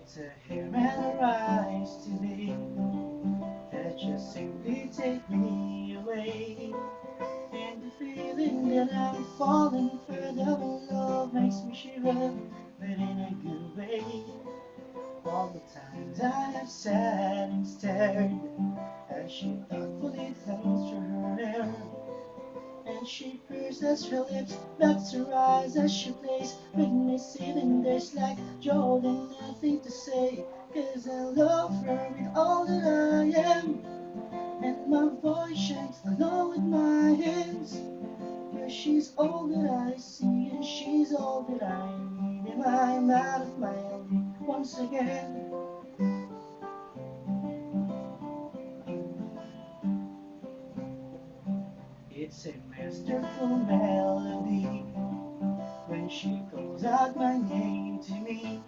It's a hair and her eyes today that just simply take me away. And the feeling that I'm falling further in love makes me shiver, but in a good way. All the times I have sat and stared as she thoughtfully thumbs through her hair, and she purses her lips, backs her eyes as she plays with me, cylinders like Jordan. Nothing to say, 'cause I love her with all that I am, and my voice shakes along with my hands. 'Cause she's all that I see, and she's all that I need. Am I out of my league once again? It's a masterful melody when she calls out my name to me.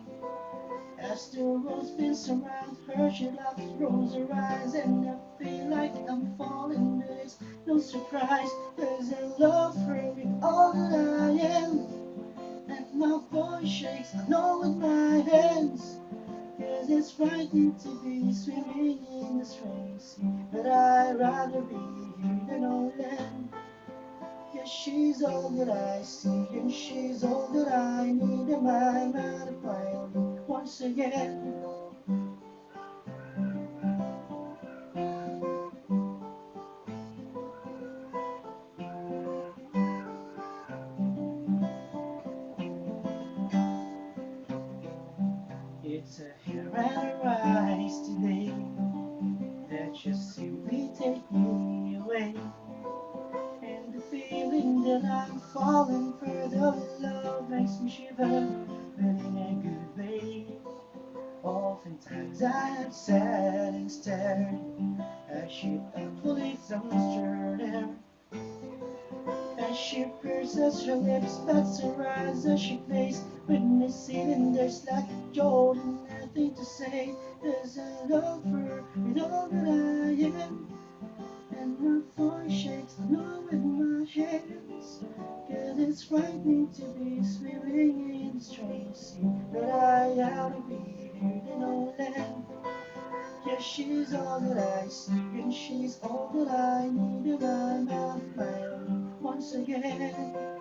As the rose spins around her, she laughs, rolls her eyes, and I feel like I'm falling. But it's no surprise, 'cause I love her with all that I am, and my voice shakes along with my hands. 'Cause it's frightening to be swimming in the strange sea, but I'd rather be here than on land. Yeah, she's all that I see, and she's all that I need. Am I out of my league once again? It's a hair and her eyes today that just simply take me away. And the feeling that I'm falling further in love makes me shiver, but in a good way. Oftentimes I have sat and stared as she thoughtfully thumbs her hair, as she purses her lips, bats her eyes as she plays with me, cylinders like Jordan. Nothing to say, 'cause I love her with all that I am, and my voice shakes along with my hands. 'Cause it's frightening to be swimming in the strange sea, but I ought to be here in no land. Yeah, she's all that I see, and she's all that I need, and I'm out of my own once again.